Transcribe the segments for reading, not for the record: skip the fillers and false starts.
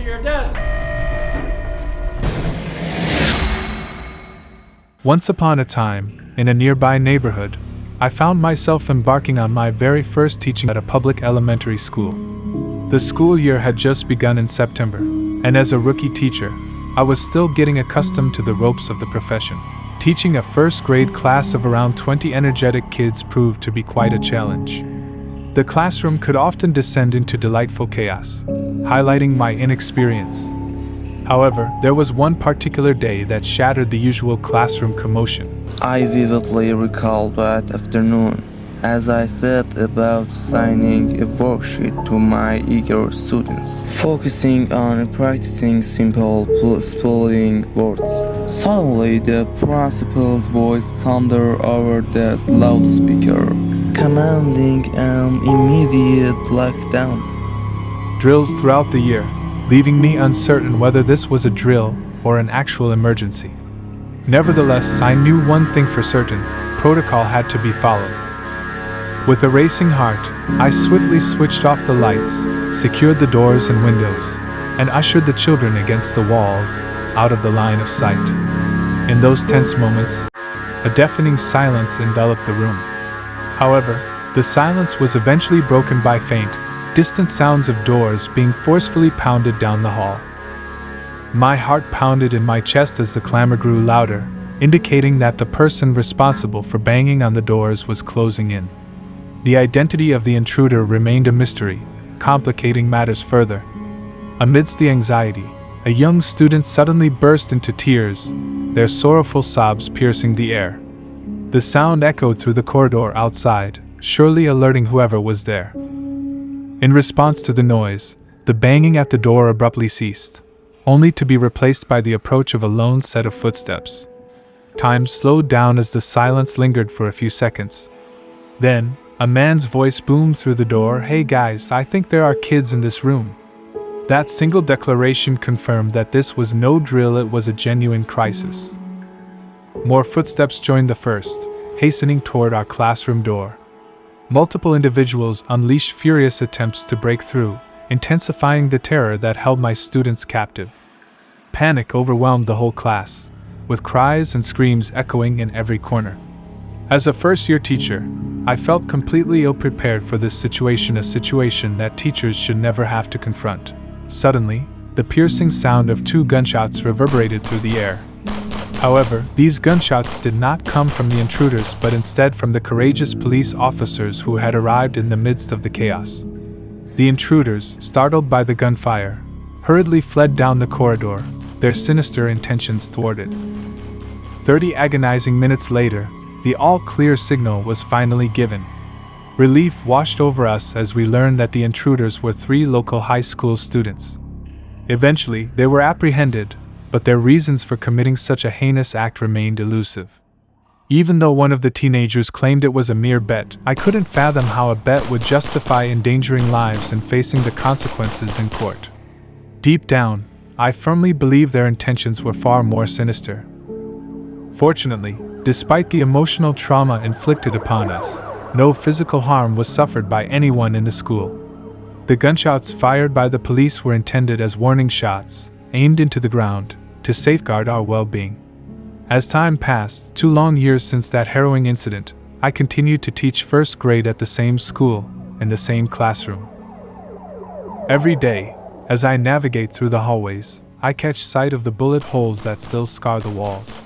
your desk. Once upon a time, in a nearby neighborhood, I found myself embarking on my very first teaching at a public elementary school. The school year had just begun in September, and as a rookie teacher, I was still getting accustomed to the ropes of the profession. Teaching a first-grade class of around 20 energetic kids proved to be quite a challenge. The classroom could often descend into delightful chaos, highlighting my inexperience. However, there was one particular day that shattered the usual classroom commotion. I vividly recall that afternoon, as I thought about assigning a worksheet to my eager students, focusing on practicing simple spelling words. Suddenly, the principal's voice thundered over the loudspeaker, commanding an immediate lockdown. Drills throughout the year, leaving me uncertain whether this was a drill or an actual emergency. Nevertheless, I knew one thing for certain: protocol had to be followed. With a racing heart, I swiftly switched off the lights, secured the doors and windows, and ushered the children against the walls, out of the line of sight. In those tense moments, a deafening silence enveloped the room. However, the silence was eventually broken by faint, distant sounds of doors being forcefully pounded down the hall. My heart pounded in my chest as the clamor grew louder, indicating that the person responsible for banging on the doors was closing in. The identity of the intruder remained a mystery, complicating matters further. Amidst the anxiety, a young student suddenly burst into tears, their sorrowful sobs piercing the air. The sound echoed through the corridor outside, surely alerting whoever was there. In response to the noise, the banging at the door abruptly ceased, only to be replaced by the approach of a lone set of footsteps. Time slowed down as the silence lingered for a few seconds. Then, a man's voice boomed through the door, "Hey guys, I think there are kids in this room." That single declaration confirmed that this was no drill, it was a genuine crisis. More footsteps joined the first, hastening toward our classroom door. Multiple individuals unleashed furious attempts to break through, intensifying the terror that held my students captive. Panic overwhelmed the whole class, with cries and screams echoing in every corner. As a first-year teacher, I felt completely ill-prepared for this situation, a situation that teachers should never have to confront. Suddenly, the piercing sound of 2 gunshots reverberated through the air. However, these gunshots did not come from the intruders but instead from the courageous police officers who had arrived in the midst of the chaos. The intruders, startled by the gunfire, hurriedly fled down the corridor, their sinister intentions thwarted. 30 agonizing minutes later, the all-clear signal was finally given. Relief washed over us as we learned that the intruders were 3 local high school students. Eventually, they were apprehended, but their reasons for committing such a heinous act remained elusive. Even though one of the teenagers claimed it was a mere bet, I couldn't fathom how a bet would justify endangering lives and facing the consequences in court. Deep down, I firmly believe their intentions were far more sinister. Fortunately, despite the emotional trauma inflicted upon us, no physical harm was suffered by anyone in the school. The gunshots fired by the police were intended as warning shots, aimed into the ground, to safeguard our well-being. As time passed, 2 long years since that harrowing incident, I continued to teach first grade at the same school, in the same classroom. Every day, as I navigate through the hallways, I catch sight of the bullet holes that still scar the walls.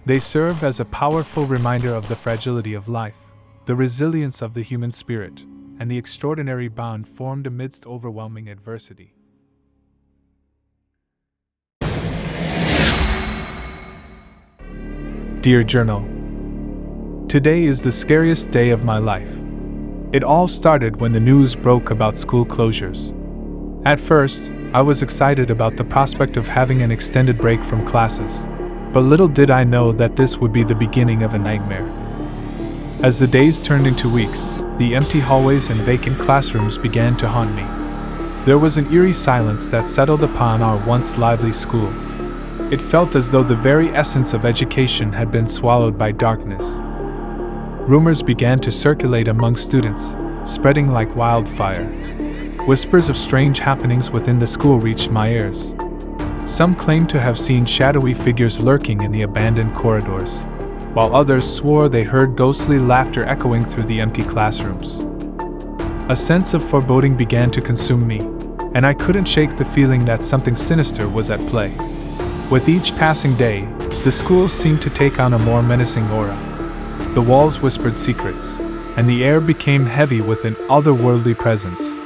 They serve as a powerful reminder of the fragility of life, the resilience of the human spirit, and the extraordinary bond formed amidst overwhelming adversity. Dear Journal, today is the scariest day of my life. It all started when the news broke about school closures. At first, I was excited about the prospect of having an extended break from classes, but little did I know that this would be the beginning of a nightmare. As the days turned into weeks, the empty hallways and vacant classrooms began to haunt me. There was an eerie silence that settled upon our once lively school. It felt as though the very essence of education had been swallowed by darkness. Rumors began to circulate among students, spreading like wildfire. whispers of strange happenings within the school reached my ears. Some claimed to have seen shadowy figures lurking in the abandoned corridors, while others swore they heard ghostly laughter echoing through the empty classrooms. A sense of foreboding began to consume me, and I couldn't shake the feeling that something sinister was at play. With each passing day, the school seemed to take on a more menacing aura. The walls whispered secrets, and the air became heavy with an otherworldly presence.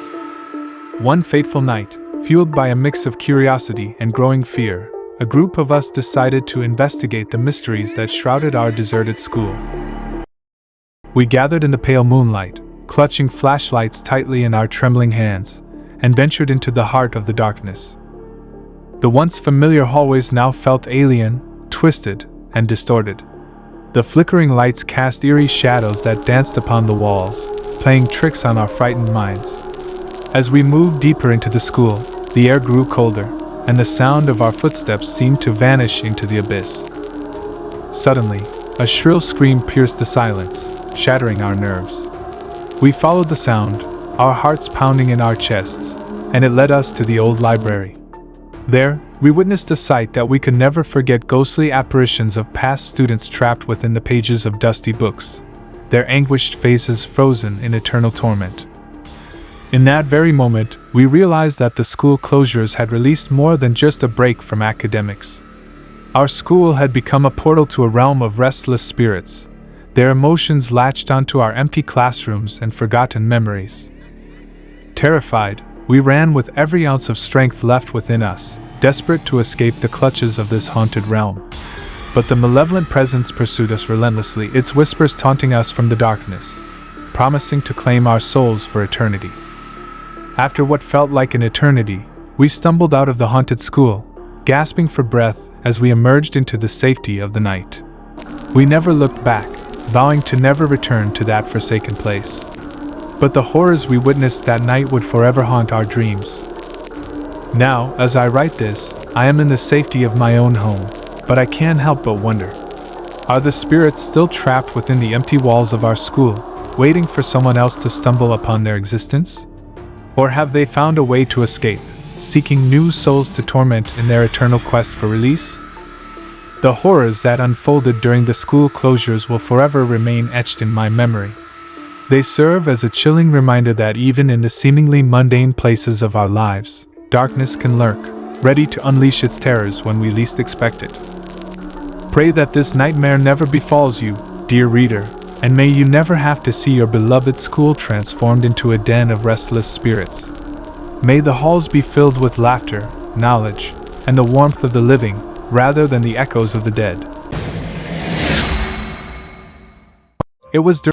One fateful night, fueled by a mix of curiosity and growing fear, a group of us decided to investigate the mysteries that shrouded our deserted school. We gathered in the pale moonlight, clutching flashlights tightly in our trembling hands, and ventured into the heart of the darkness. The once familiar hallways now felt alien, twisted, and distorted. The flickering lights cast eerie shadows that danced upon the walls, playing tricks on our frightened minds. As we moved deeper into the school, the air grew colder, and the sound of our footsteps seemed to vanish into the abyss. Suddenly, a shrill scream pierced the silence, shattering our nerves. We followed the sound, our hearts pounding in our chests, and it led us to the old library. There, we witnessed a sight that we could never forget: ghostly apparitions of past students trapped within the pages of dusty books, their anguished faces frozen in eternal torment. In that very moment, we realized that the school closures had released more than just a break from academics. Our school had become a portal to a realm of restless spirits. Their emotions latched onto our empty classrooms and forgotten memories. Terrified, we ran with every ounce of strength left within us, desperate to escape the clutches of this haunted realm. But the malevolent presence pursued us relentlessly, its whispers taunting us from the darkness, promising to claim our souls for eternity. After what felt like an eternity, we stumbled out of the haunted school, gasping for breath as we emerged into the safety of the night. We never looked back, vowing to never return to that forsaken place. But the horrors we witnessed that night would forever haunt our dreams. Now, as I write this, I am in the safety of my own home, but I can't help but wonder. Are the spirits still trapped within the empty walls of our school, waiting for someone else to stumble upon their existence? Or have they found a way to escape, seeking new souls to torment in their eternal quest for release? The horrors that unfolded during the school closures will forever remain etched in my memory. They serve as a chilling reminder that even in the seemingly mundane places of our lives, darkness can lurk, ready to unleash its terrors when we least expect it. Pray that this nightmare never befalls you, dear reader, and may you never have to see your beloved school transformed into a den of restless spirits. May the halls be filled with laughter, knowledge, and the warmth of the living, rather than the echoes of the dead. It was during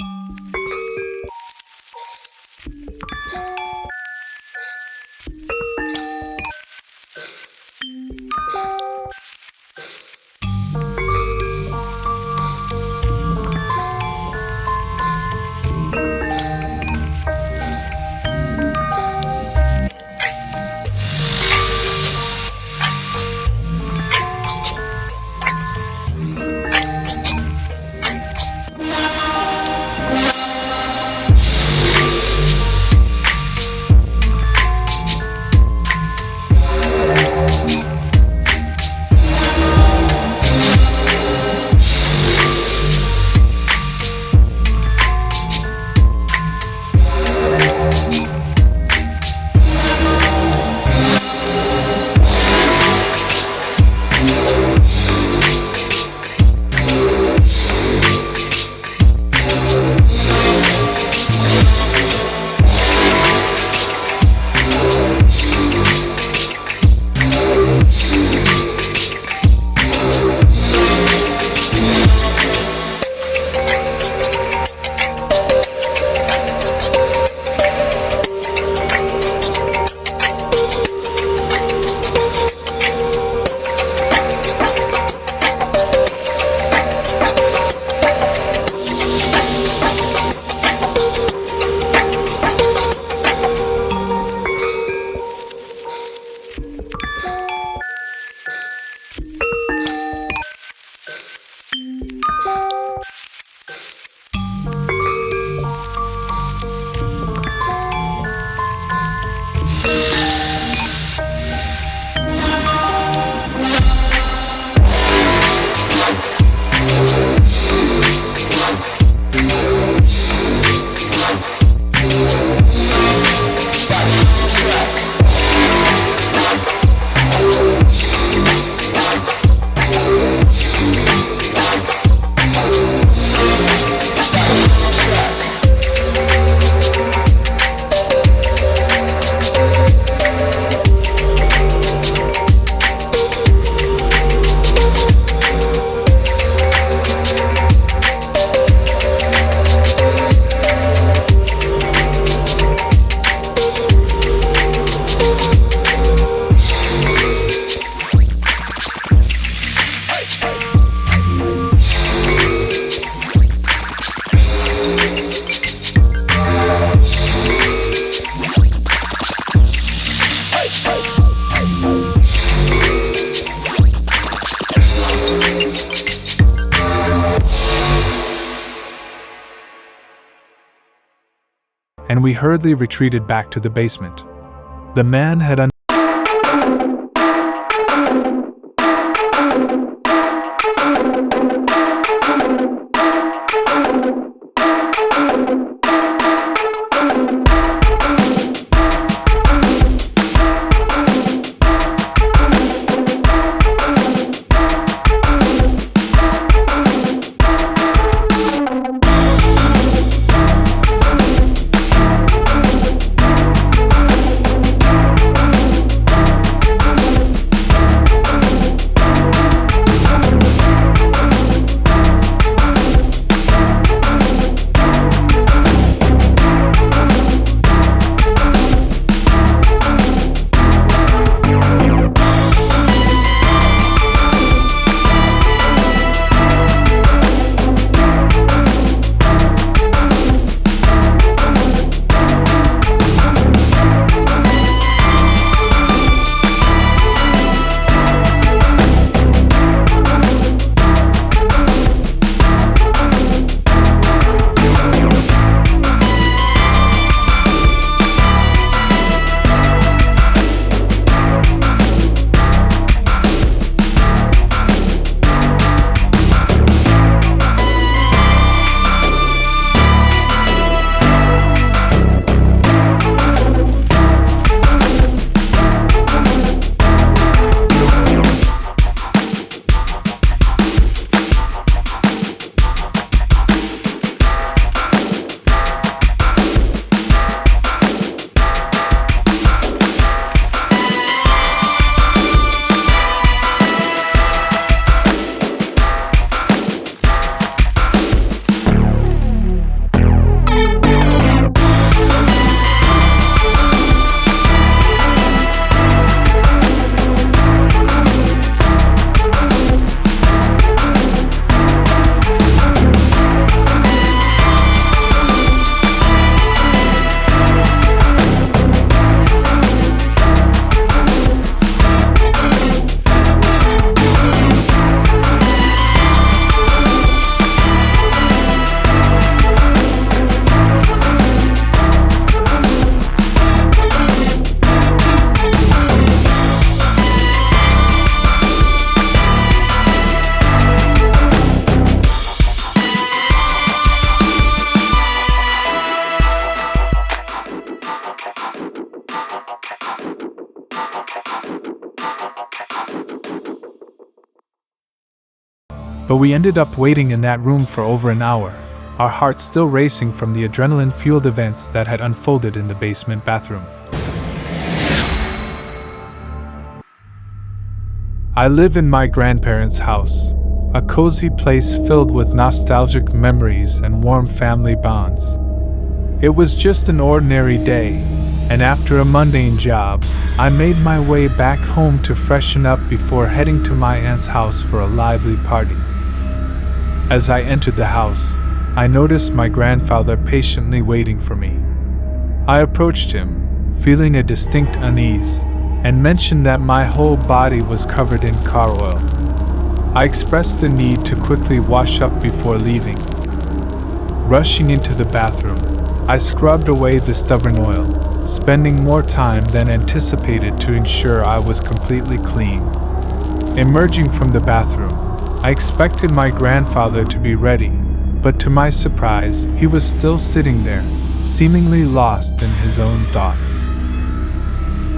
and we hurriedly retreated back to the basement. The man had But we ended up waiting in that room for over an hour, our hearts still racing from the adrenaline-fueled events that had unfolded in the basement bathroom. I live in my grandparents' house, a cozy place filled with nostalgic memories and warm family bonds. It was just an ordinary day, and after a mundane job, I made my way back home to freshen up before heading to my aunt's house for a lively party. As I entered the house, I noticed my grandfather patiently waiting for me. I approached him, feeling a distinct unease, and mentioned that my whole body was covered in car oil. I expressed the need to quickly wash up before leaving. Rushing into the bathroom, I scrubbed away the stubborn oil, spending more time than anticipated to ensure I was completely clean. Emerging from the bathroom, I expected my grandfather to be ready, but to my surprise, he was still sitting there, seemingly lost in his own thoughts.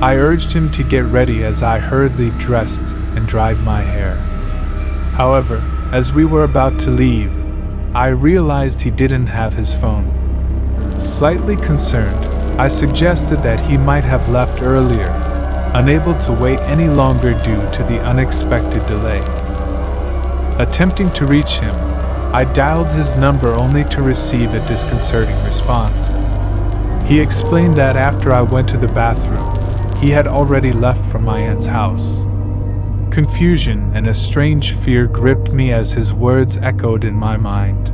I urged him to get ready as I hurriedly dressed and dried my hair. However, as we were about to leave, I realized he didn't have his phone. Slightly concerned, I suggested that he might have left earlier, unable to wait any longer due to the unexpected delay. Attempting to reach him, I dialed his number only to receive a disconcerting response. He explained that after I went to the bathroom, he had already left from my aunt's house. Confusion and a strange fear gripped me as his words echoed in my mind.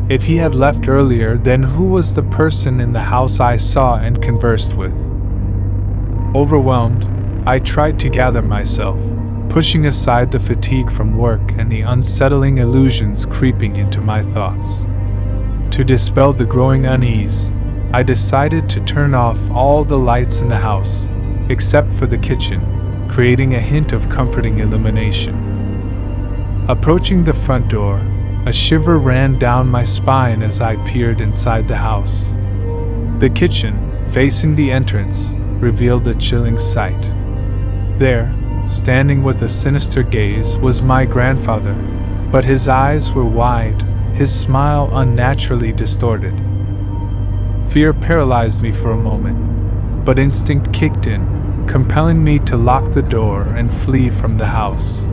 If he had left earlier, then who was the person in the house I saw and conversed with? Overwhelmed, I tried to gather myself, pushing aside the fatigue from work and the unsettling illusions creeping into my thoughts. To dispel the growing unease, I decided to turn off all the lights in the house, except for the kitchen, creating a hint of comforting illumination. Approaching the front door, a shiver ran down my spine as I peered inside the house. The kitchen, facing the entrance, revealed a chilling sight. There, standing with a sinister gaze, was my grandfather, but his eyes were wide, his smile unnaturally distorted. Fear paralyzed me for a moment, but instinct kicked in, compelling me to lock the door and flee from the house.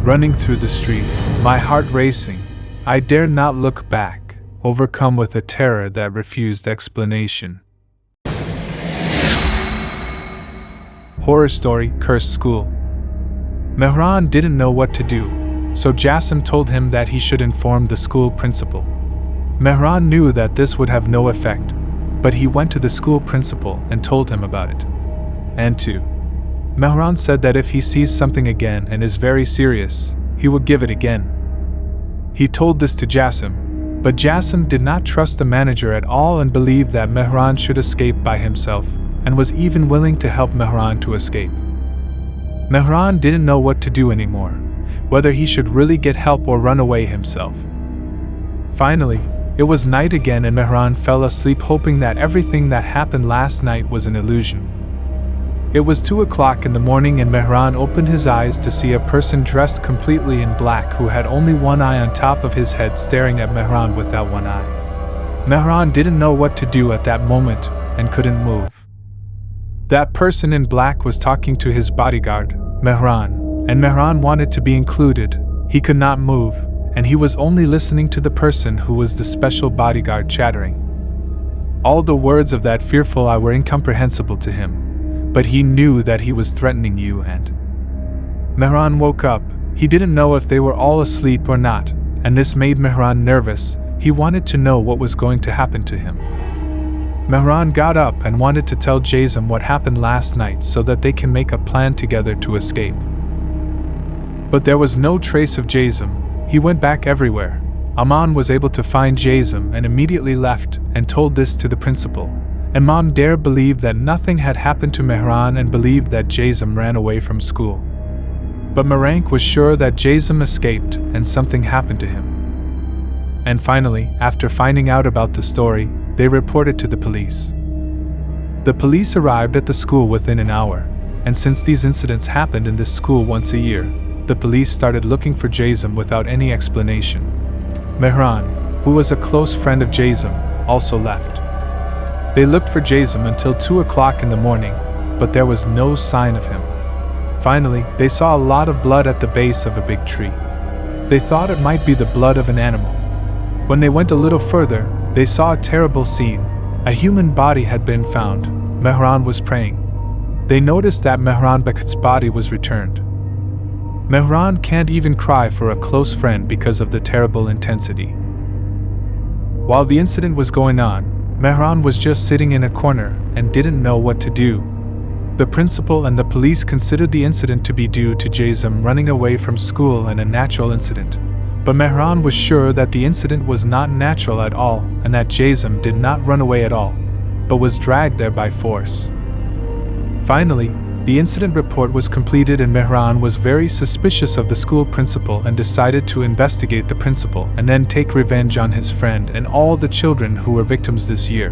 Running through the streets, my heart racing, I dared not look back, overcome with a terror that refused explanation. Horror story, Cursed School. Mehran didn't know what to do, so Jassim told him that he should inform the school principal. Mehran knew that this would have no effect, but he went to the school principal and told him about it. And Mehran said that if he sees something again and is very serious, he will give it again. He told this to Jassim, but Jassim did not trust the manager at all and believed that Mehran should escape by himself, and was even willing to help Mehran to escape. Mehran didn't know what to do anymore, whether he should really get help or run away himself. Finally, it was night again and Mehran fell asleep hoping that everything that happened last night was an illusion. It was 2 o'clock in the morning and Mehran opened his eyes to see a person dressed completely in black who had only one eye on top of his head staring at Mehran with that one eye. Mehran didn't know what to do at that moment and couldn't move. That person in black was talking to his bodyguard, Mehran, and Mehran wanted to be included. He could not move, and he was only listening to the person who was the special bodyguard chattering. All the words of that fearful eye were incomprehensible to him, but he knew that he was threatening you and Mehran woke up. He didn't know if they were all asleep or not, and this made Mehran nervous. He wanted to know what was going to happen to him. Mehran got up and wanted to tell Jassim what happened last night so that they can make a plan together to escape. But there was no trace of Jassim. He went back everywhere. Aman was able to find Jassim and immediately left and told this to the principal. Imam Dare believed that nothing had happened to Mehran and believed that Jassim ran away from school. But Marank was sure that Jassim escaped and something happened to him. And finally, after finding out about the story, they reported to the police. The police arrived at the school within an hour, and since these incidents happened in this school once a year, the police started looking for Jassim without any explanation. Mehran, who was a close friend of Jassim, also left. They looked for Jassim until 2 o'clock in the morning, but there was no sign of him. Finally, they saw a lot of blood at the base of a big tree. They thought it might be the blood of an animal. When they went a little further, they saw a terrible scene. A human body had been found. Mehran was praying. They noticed that Mehran Bakat's body was returned. Mehran can't even cry for a close friend because of the terrible intensity. While the incident was going on, Mehran was just sitting in a corner and didn't know what to do. The principal and the police considered the incident to be due to Jassim running away from school and a natural incident. But Mehran was sure that the incident was not natural at all and that Jassim did not run away at all, but was dragged there by force. Finally, the incident report was completed and Mehran was very suspicious of the school principal and decided to investigate the principal and then take revenge on his friend and all the children who were victims this year.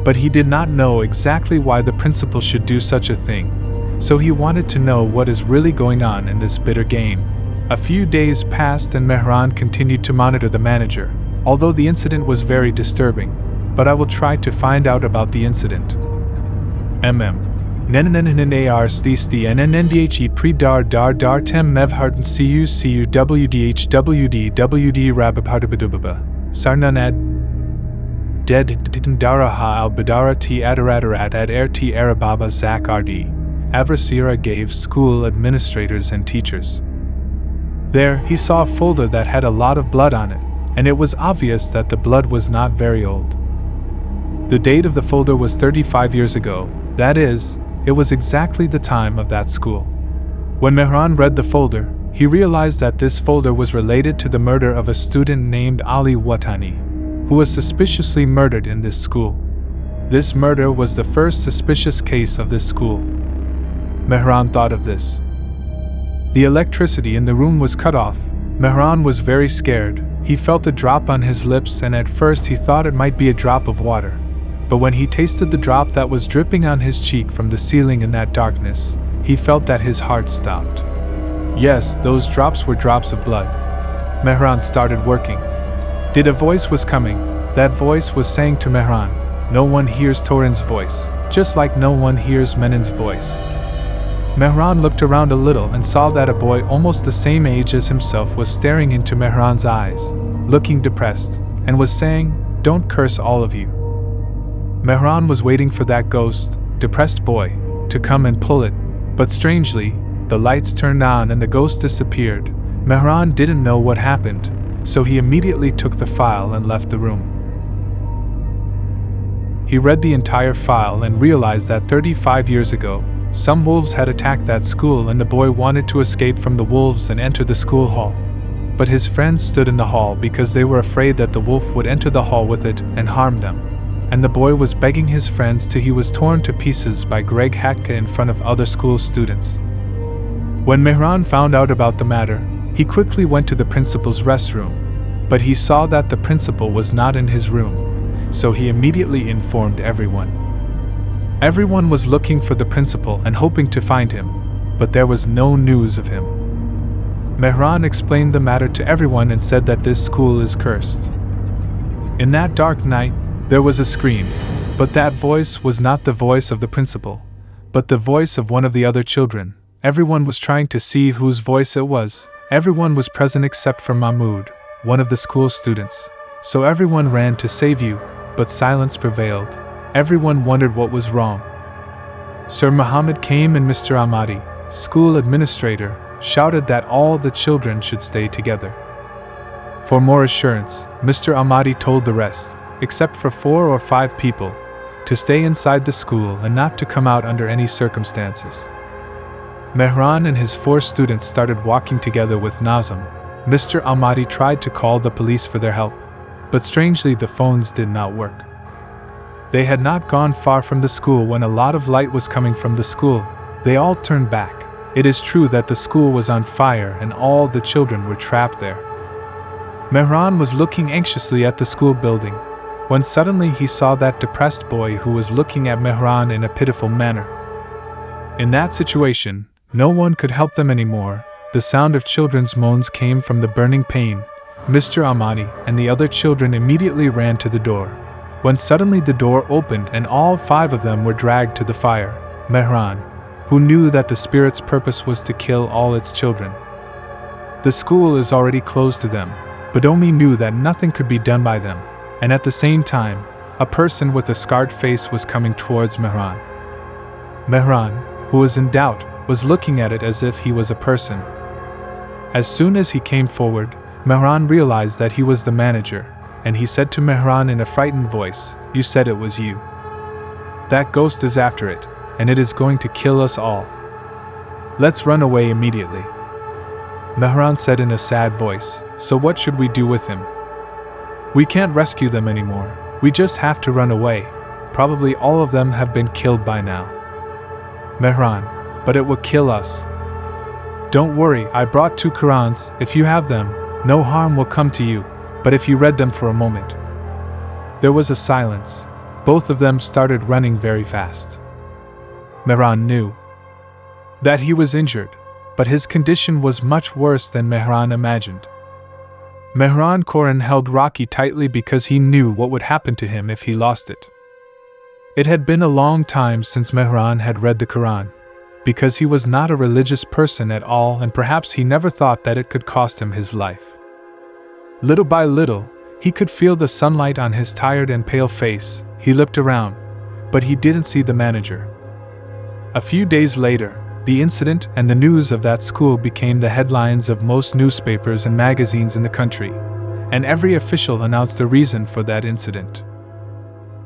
But he did not know exactly why the principal should do such a thing, so he wanted to know what is really going on in this bitter game. A few days passed and Mehran continued to monitor the manager, although the incident was very disturbing, but I will try to find out about the incident. Nenenenenenar stisti nnndhe pre-dar dar dar tem mevharten cu wdh wd rababhardabadubaba sarnanad dead daraha al badara t adaradarat ad air t arababa zak rd Avrasira gave school administrators and teachers. There, he saw a folder that had a lot of blood on it, and it was obvious that the blood was not very old. The date of the folder was 35 years ago, that is, it was exactly the time of that school. When Mehran read the folder, he realized that this folder was related to the murder of a student named Ali Watani, who was suspiciously murdered in this school. This murder was the first suspicious case of this school. Mehran thought of this. The electricity in the room was cut off. Mehran was very scared. He felt a drop on his lips, and at first he thought it might be a drop of water. But when he tasted the drop that was dripping on his cheek from the ceiling in that darkness, he felt that his heart stopped. Yes, those drops were drops of blood. Mehran started working. A voice was coming. That voice was saying to Mehran, "No one hears Torin's voice, just like no one hears Menen's voice." Mehran looked around a little and saw that a boy almost the same age as himself was staring into Mehran's eyes, looking depressed, and was saying, "Don't curse, all of you." Mehran was waiting for that ghost, depressed boy, to come and pull it, but strangely, the lights turned on and the ghost disappeared. Mehran didn't know what happened, so he immediately took the file and left the room. He read the entire file and realized that 35 years ago, some wolves had attacked that school and the boy wanted to escape from the wolves and enter the school hall. But his friends stood in the hall because they were afraid that the wolf would enter the hall with it and harm them. And the boy was begging his friends till he was torn to pieces by Greg Hatka in front of other school students. When Mehran found out about the matter, he quickly went to the principal's restroom, but he saw that the principal was not in his room, so he immediately informed everyone. Everyone was looking for the principal and hoping to find him, but there was no news of him. Mehran explained the matter to everyone and said that this school is cursed. In that dark night, there was a scream, but that voice was not the voice of the principal, but the voice of one of the other children. Everyone was trying to see whose voice it was. Everyone was present except for Mahmoud, one of the school students. So everyone ran to save you, but silence prevailed. Everyone wondered what was wrong. Sir Muhammad came and Mr. Ahmadi, school administrator, shouted that all the children should stay together. For more assurance, Mr. Ahmadi told the rest, except for 4 or 5 people, to stay inside the school and not to come out under any circumstances. Mehran and his 4 students started walking together with Nazim. Mr. Ahmadi tried to call the police for their help, but strangely the phones did not work. They had not gone far from the school when a lot of light was coming from the school. They all turned back. It is true that the school was on fire and all the children were trapped there. Mehran was looking anxiously at the school building, when suddenly he saw that depressed boy who was looking at Mehran in a pitiful manner. In that situation, no one could help them anymore. The sound of children's moans came from the burning pane. Mr. Ahmadi and the other children immediately ran to the door, when suddenly the door opened and all 5 of them were dragged to the fire. Mehran, who knew that the spirit's purpose was to kill all its children. The school is already closed to them, but Omi knew that nothing could be done by them, and at the same time, a person with a scarred face was coming towards Mehran. Mehran, who was in doubt, was looking at it as if he was a person. As soon as he came forward, Mehran realized that he was the manager, and he said to Mehran in a frightened voice, "You said it was you. That ghost is after it, and it is going to kill us all. Let's run away immediately." Mehran said in a sad voice, "So what should we do with him? We can't rescue them anymore. We just have to run away. Probably all of them have been killed by now." Mehran, "But it will kill us." "Don't worry, I brought 2 Qurans. If you have them, no harm will come to you, but if you read them for a moment." There was a silence. Both of them started running very fast. Mehran knew that he was injured, but his condition was much worse than Mehran imagined. Mehran Koran held Rocky tightly because he knew what would happen to him if he lost it. It had been a long time since Mehran had read the Quran, because he was not a religious person at all, and perhaps he never thought that it could cost him his life. Little by little, he could feel the sunlight on his tired and pale face. He looked around, but he didn't see the manager. A few days later, the incident and the news of that school became the headlines of most newspapers and magazines in the country, and every official announced the reason for that incident.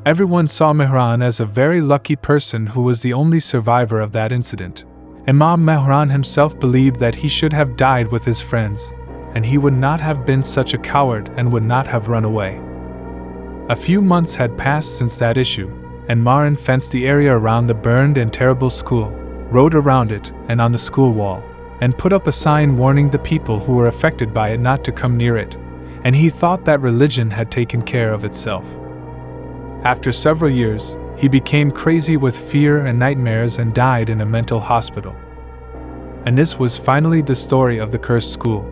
Everyone saw Mehran as a very lucky person who was the only survivor of that incident. Imam Mehran himself believed that he should have died with his friends, and he would not have been such a coward and would not have run away. A few months had passed since that issue, and Marin fenced the area around the burned and terrible school, wrote around it and on the school wall, and put up a sign warning the people who were affected by it not to come near it, and he thought that religion had taken care of itself. After several years, he became crazy with fear and nightmares and died in a mental hospital. And this was finally the story of the cursed school.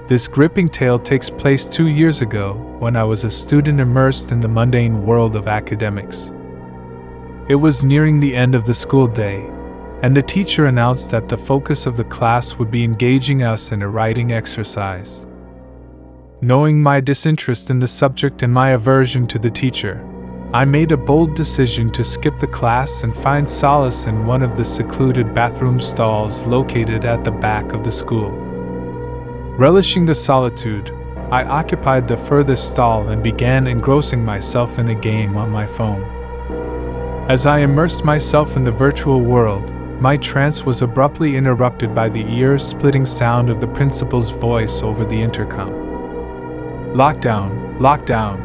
This gripping tale takes place 2 years ago when I was a student immersed in the mundane world of academics. It was nearing the end of the school day, and the teacher announced that the focus of the class would be engaging us in a writing exercise. Knowing my disinterest in the subject and my aversion to the teacher, I made a bold decision to skip the class and find solace in one of the secluded bathroom stalls located at the back of the school. Relishing the solitude, I occupied the furthest stall and began engrossing myself in a game on my phone. As I immersed myself in the virtual world, my trance was abruptly interrupted by the ear-splitting sound of the principal's voice over the intercom. "Lockdown, lockdown.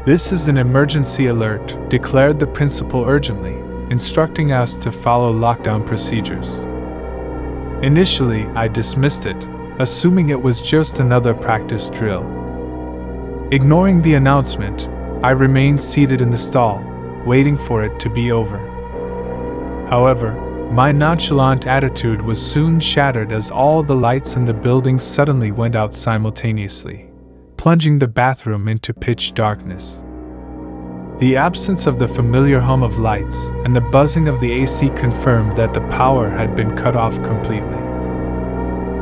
This is an emergency alert," declared the principal urgently, instructing us to follow lockdown procedures. Initially, I dismissed it, assuming it was just another practice drill. Ignoring the announcement, I remained seated in the stall, waiting for it to be over. However, my nonchalant attitude was soon shattered as all the lights in the building suddenly went out simultaneously, plunging the bathroom into pitch darkness. The absence of the familiar hum of lights and the buzzing of the AC confirmed that the power had been cut off completely.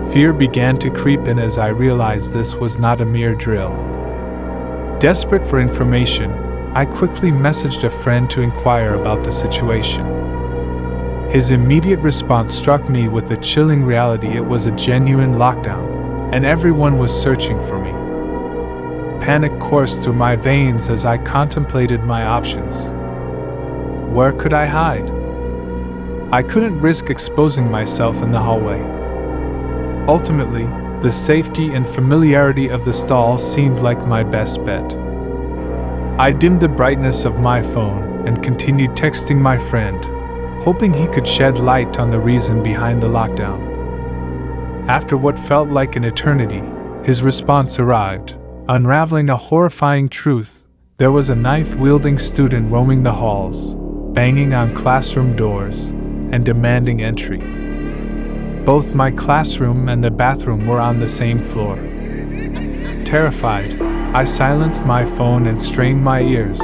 Fear began to creep in as I realized this was not a mere drill. Desperate for information, I quickly messaged a friend to inquire about the situation. His immediate response struck me with the chilling reality it was a genuine lockdown, and everyone was searching for me. Panic coursed through my veins as I contemplated my options. Where could I hide? I couldn't risk exposing myself in the hallway. Ultimately, the safety and familiarity of the stall seemed like my best bet. I dimmed the brightness of my phone and continued texting my friend, hoping he could shed light on the reason behind the lockdown. After what felt like an eternity, his response arrived, unraveling a horrifying truth. There was a knife-wielding student roaming the halls, banging on classroom doors, and demanding entry. Both my classroom and the bathroom were on the same floor. Terrified, I silenced my phone and strained my ears,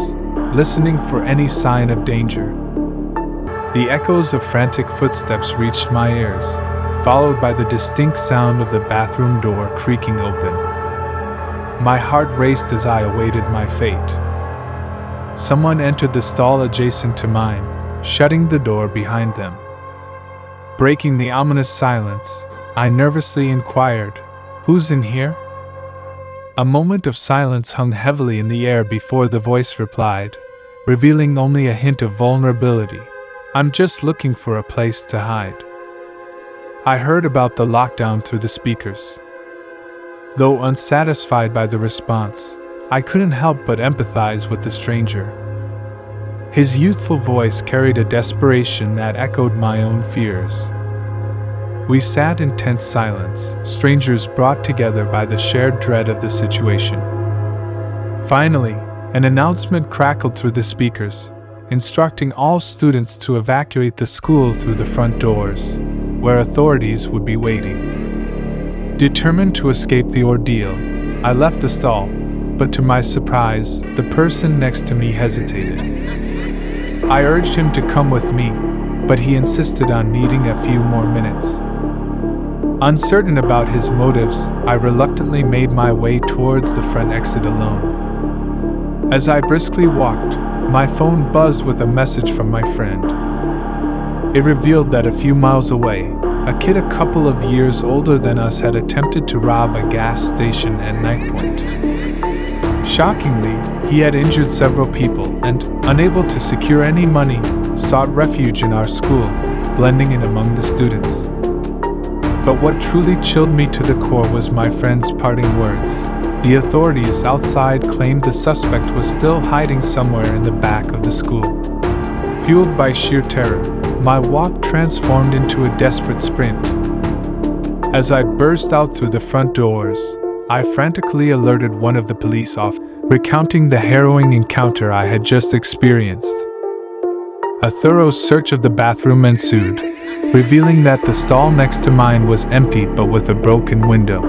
listening for any sign of danger. The echoes of frantic footsteps reached my ears, followed by the distinct sound of the bathroom door creaking open. My heart raced as I awaited my fate. Someone entered the stall adjacent to mine, shutting the door behind them. Breaking the ominous silence, I nervously inquired, "Who's in here?" A moment of silence hung heavily in the air before the voice replied, revealing only a hint of vulnerability. "I'm just looking for a place to hide." I heard about the lockdown through the speakers. Though unsatisfied by the response, I couldn't help but empathize with the stranger. His youthful voice carried a desperation that echoed my own fears. We sat in tense silence, strangers brought together by the shared dread of the situation. Finally, an announcement crackled through the speakers, instructing all students to evacuate the school through the front doors, where authorities would be waiting. Determined to escape the ordeal, I left the stall, but to my surprise, the person next to me hesitated. I urged him to come with me, but he insisted on needing a few more minutes. Uncertain about his motives, I reluctantly made my way towards the front exit alone. As I briskly walked, my phone buzzed with a message from my friend. It revealed that a few miles away, a kid a couple of years older than us had attempted to rob a gas station at knife point. Shockingly, he had injured several people and, unable to secure any money, sought refuge in our school, blending in among the students. But what truly chilled me to the core was my friend's parting words. The authorities outside claimed the suspect was still hiding somewhere in the back of the school. Fueled by sheer terror, my walk transformed into a desperate sprint. As I burst out through the front doors, I frantically alerted one of the police officers, recounting the harrowing encounter I had just experienced. A thorough search of the bathroom ensued, revealing that the stall next to mine was empty but with a broken window.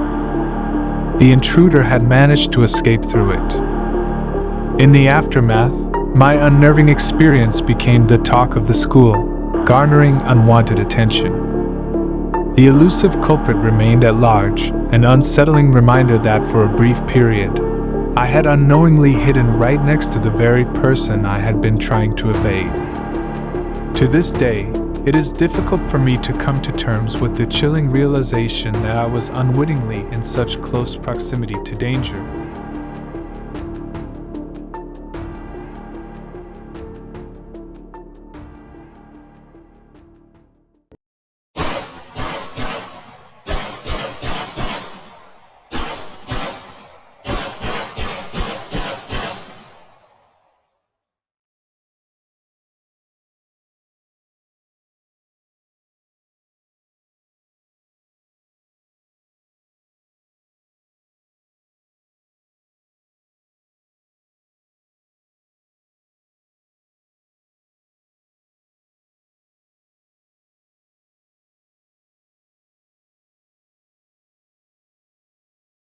The intruder had managed to escape through it. In the aftermath, my unnerving experience became the talk of the school, garnering unwanted attention. The elusive culprit remained at large, an unsettling reminder that for a brief period, I had unknowingly hidden right next to the very person I had been trying to evade. To this day, it is difficult for me to come to terms with the chilling realization that I was unwittingly in such close proximity to danger.